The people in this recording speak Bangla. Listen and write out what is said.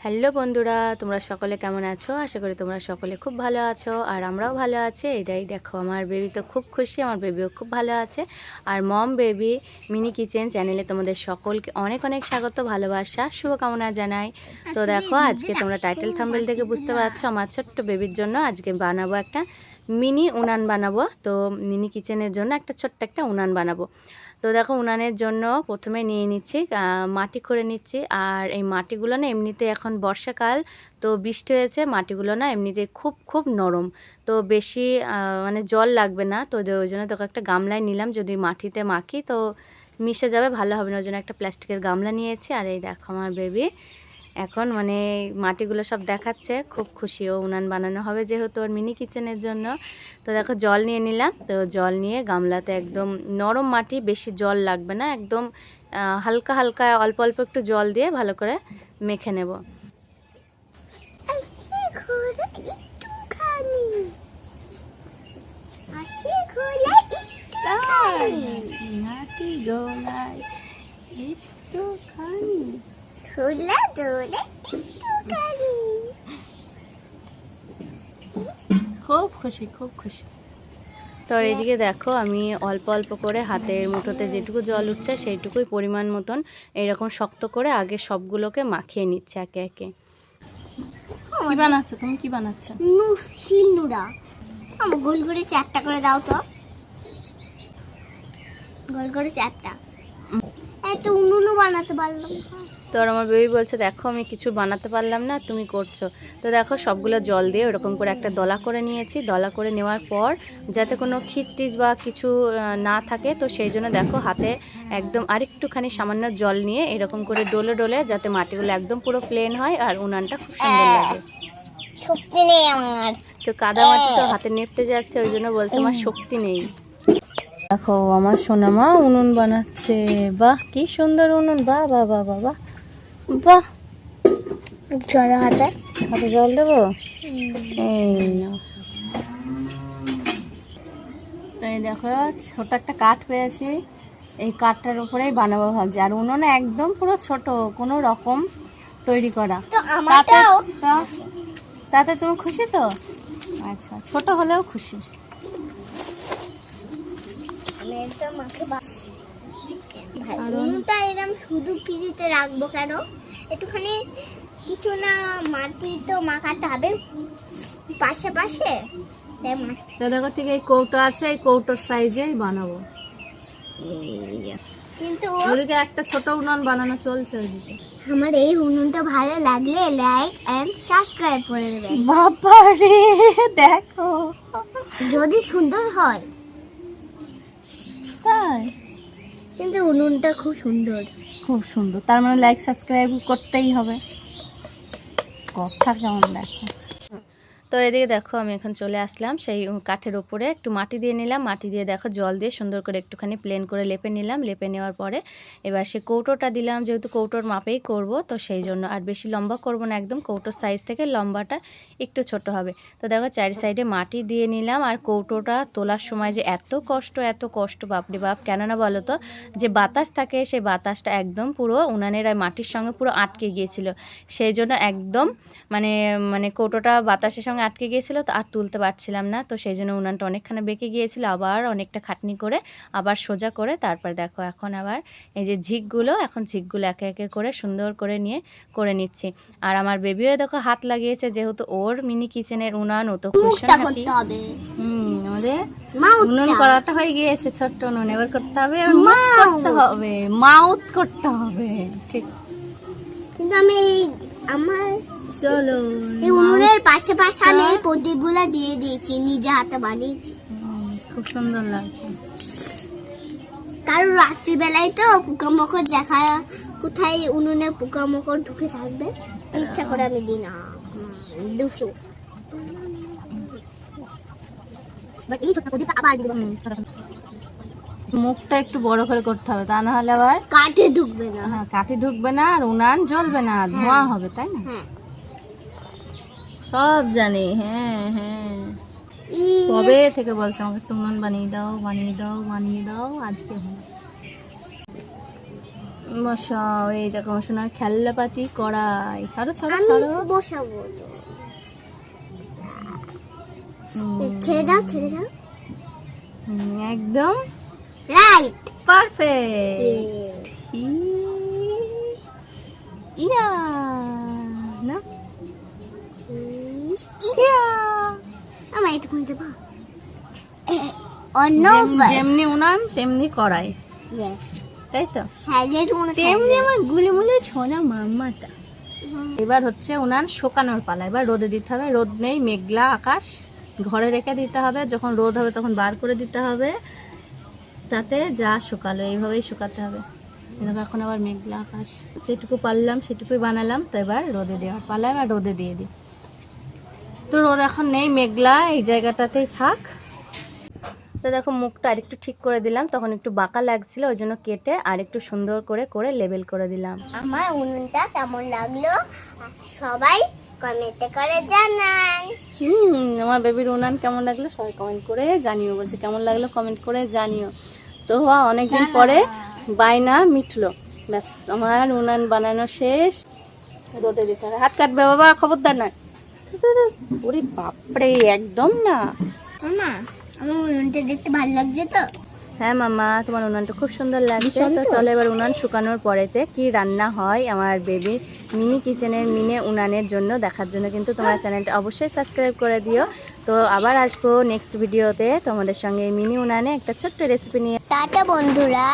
হ্যালো বন্ধুরা, তোমরা সকলে কেমন আছো? আশা করি তোমরা সকলে খুব ভালো আছো আর আমরাও ভালো আছি। এটাই দেখো, আমার বেবি তো খুব খুশি, আমার বেবিও খুব ভালো আছে। আর মম বেবি মিনি কিচেন চ্যানেলে তোমাদের সকলকে অনেক অনেক স্বাগত, ভালোবাসা, শুভকামনা জানাই। তো দেখো, আজকে তোমরা টাইটেল থাম্বনেল থেকে বুঝতে পারছো, আমার ছোট্ট বেবির জন্য আজকে বানাবো একটা মিনি উনান বানাবো। তো মিনি কিচেনের জন্য ছোট্ট একটা উনান বানাবো। তো দেখো, উনানের জন্য প্রথমে নিয়ে নিচ্ছি মাটি করে নিচ্ছি। আর এই মাটিগুলো না এমনিতে এখন বর্ষাকাল, তো বৃষ্টি হয়েছে, মাটিগুলো না এমনিতে খুব খুব নরম, তো বেশি মানে জল লাগবে না। তো ওই জন্য দেখো একটা গামলায় নিলাম, যদি মাটিতে মাখি তো মিশে যাবে, ভালো হবে না, ওই জন্য একটা প্লাস্টিকের গামলা নিয়েছি। আর এই দেখো আমার বেবি এখন মানে মাটিগুলো সব দেখাচ্ছে, খুব খুশি, ও উনান বানানো হবে যেহেতু ওর মিনি কিচেনের জন্য। তো দেখো জল নিয়ে নিলাম, তো জল নিয়ে গামলাতে একদম নরম মাটি, বেশি জল লাগবে না, একদম হালকা হালকা অল্প অল্প একটু জল দিয়ে ভালো করে মেখে নেব। খুব খুশি, খুব খুশি। তো এদিকে দেখো, আমি অল্প অল্প করে হাতের মুঠোতে যেটুকু জল উঠছে সেইটুকুই পরিমাণ মতন এইরকম শক্ত করে আগে সবগুলোকে মাখিয়ে নিচ্ছে একে একে। কি বানাচ্ছ তুমি? কি বানাচ্ছ? শিলনোড়া। আমার গোল করে 4টা করে দাও তো, গোল করে 4টা। এত উনুনও বানাতে পারলাম। তো আর আমার বেবি বলছে, দেখো আমি কিছু বানাতে পারলাম না, তুমি করছো। তো দেখো সবগুলো জল দিয়ে ওরকম করে একটা দলা করে নিয়েছি। দলা করে নেওয়ার পর যাতে কোনো খিচটিচ বা কিছু না থাকে, তো সেই জন্য দেখো হাতে একদম আরেকটুখানি সামান্য জল নিয়ে এরকম করে ডলে ডলে, যাতে মাটিগুলো একদম পুরো প্লেন হয় আর উনানটা খুব সুন্দর লাগে। শক্তি নেই আমার। তো কাদা মাটি তো হাতে নেপতে যাচ্ছে, ওই জন্য বলছে আমার শক্তি নেই। দেখো আমার সোনামা উনুন বানাচ্ছে, বাহ কি সুন্দর উনুন, বাহ বাহ বাহ বাহ বাহ বাহ। জল হাতে হাতে জল দেবো, এই না। তো এই দেখো, ছোট একটা কাঠ পেয়েছি, এই কাঠটার উপরেই বানাবো ভাবছি। আর উনুনে একদম পুরো ছোট, কোনো রকম তৈরি করা। তাতে তুমি খুশি তো? আচ্ছা, ছোট হলেও খুশি। উনুনটা এরকম শুধু ফ্রিজে রাখবো কেন? একটুখানি কিছু না মাটি তো মাখাতে হবে পাশে পাশে। তো দেখো, ঠিক এই কৌটো আছে, এই কৌটোর সাইজেই বানাবো। কিন্তু ওদিকে একটা ছোট উনুন বানানো চলছে ওইদিকে। আমার এই উনুনটা ভালো লাগলে লাইক এন্ড সাবস্ক্রাইব করে দেবেন। বাবা রে, দেখো যদি সুন্দর হয় তাই। কিন্তু উনুনটা খুব সুন্দর, খুব সুন্দর, তার মানে লাইক সাবস্ক্রাইব করতেই হবে। কথা কেমন দেখো। তো এদিকে দেখো, আমি এখন চলে আসলাম সেই কাঠের ওপরে, একটু মাটি দিয়ে নিলাম, মাটি দিয়ে দেখো জল দিয়ে সুন্দর করে একটুখানি প্লেন করে লেপে নিলাম। লেপে নেওয়ার পরে এবার সে কৌটোটা দিলাম, যেহেতু কৌটোর মাপেই করব, তো সেই জন্য আর বেশি লম্বা করব না, একদম কৌটোর সাইজ থেকে লম্বাটা একটু ছোট হবে। তো দেখো চারি সাইডে মাটি দিয়ে নিলাম। আর কৌটোটা তোলার সময় যে এত কষ্ট বাপরে বাপ, কেননা বলো তো, যে বাতাস থাকে সেই বাতাসটা একদম পুরো উনানের আর মাটির সঙ্গে পুরো আটকে গিয়েছিল, সেই জন্য একদম মানে মানে কৌটোটা বাতাসের সঙ্গে আটকে গিয়েছিল, তো আর তুলতে পারছিলাম না। তো সেই জন্য উনানটা অনেকখানি বেঁকে গিয়েছিল, আবার অনেকটা খাটনি করে আবার সোজা করে তারপর দেখো এখন আবার এই যে ঝিকগুলো একে একে করে সুন্দর করে নিয়ে করে নিচ্ছি। আর আমার বেবিও দেখো হাত লাগিয়েছে, যেহেতু ওর মিনি কিচেনের উনান, ও তো খুশি নাকি। আমাদের উনুন করাটা হয়ে গিয়েছে, ছোট্ট উনুন, এবার করতে হবে, মাউথ করতে হবে, ঠিক। কিন্তু আমি আমার চলো, এই উনুনের পাশে পাশে আমি এই প্রদীপগুলো দিয়ে দিয়েছি, নিজে হাতে বানিয়েছি, খুব সুন্দর লাগছে। কারণ রাত্রিবেলায় তো পোকামাকড় দেখা, কোথায় উনুনে পোকামাকড় ঢুকে থাকবে, ইচ্ছা করে আমি দিই না। 200 এই ছোট প্রদীপটা আবার দিব। মুখটা একটু বড় করে করতে হবে, তা না হলে আবার কাঠে ঢুকবে না। হ্যাঁ, কাঠে ঢুকবে না, আর উনান জ্বলবে না, ধোঁয়া হবে, তাই না? সব জানি, হ্যাঁ হ্যাঁ। কবে থেকে বলছে আমাকে একটু উনান বানিয়ে দাও, আজকে হয়। বসাও। এই দেখো আমার সোনার খেলনাপাতি কড়াই। ছাড়ো ছাড়ো আমি ছাড়ো। বসাবো তো। হুম, ছেড়ে দাও ছেড়ে দাও। একদম রাইট। পারফেক্ট। ইয়া না ইয়া। আমার এটা খুঁজে দেবো। অন্য যেমনি উনান তেমনি কড়াই, Yes. তাই তো? হ্যাঁ যেটুকুনো তেমনি আমার গুলিমুলি ছোনা মাম্মাটা। এবার হচ্ছে উনান শুকানোর পালা। এবার রোদে দিতে হবে। রোদ নেই, মেঘলা আকাশ, ঘরে রেখে দিতে হবে। যখন রোদ হবে তখন বার করে দিতে হবে। তাতে যা শুকালো এইভাবেই শুকাতে হবে। এরকম এখন আবার মেঘলা আকাশ, যেটুকু পারলাম সেটুকুই বানালাম। তো এবার রোদে দেওয়ার পালা, এবার রোদে দিয়ে দিই। তো রোদ এখন নেই, মেঘলা, এই জায়গাটাতেই থাক। তো দেখো মুখটা আরেকটু ঠিক করে দিলাম, তখন একটু বাঁকা লাগছিল, ওই জন্য কেটে আর একটু সুন্দর করে করে লেবেল করে দিলাম। আমার উনুনটা কেমন লাগলো সবাই কমেন্টে করে জানান। আমার বেবির উনান কেমন লাগলো সবাই কমেন্ট করে জানিও। বলছে কেমন লাগলো কমেন্ট করে জানিও। তো অনেকদিন পরে বায়না মিটলো। ব্যাস আমার উনান বানানো শেষ। রোদে দিতে হবে। হাত কাটবে বাবা, খবরদার নয়। ওরে বাপরে, একদম না। মামা আমার উনুনটা দেখতে ভালো লাগছে তো? হ্যাঁ মামা, তোমার উনানটা খুব সুন্দর লাগছে। ভীষণ তো তো। চলো এবার উনান শুকানোর পরেতে কি রান্না হয় আমার বেবি মিনি কিচেনের মিনি উনানের জন্য দেখার জন্য কিন্তু তোমরা চ্যানেলটা অবশ্যই সাবস্ক্রাইব করে দিও। তো আবার আসবো নেক্সট ভিডিওতে তোমাদের সঙ্গে মিনি উনানে একটা ছোট্ট রেসিপি নিয়ে। টাটা বন্ধুরা।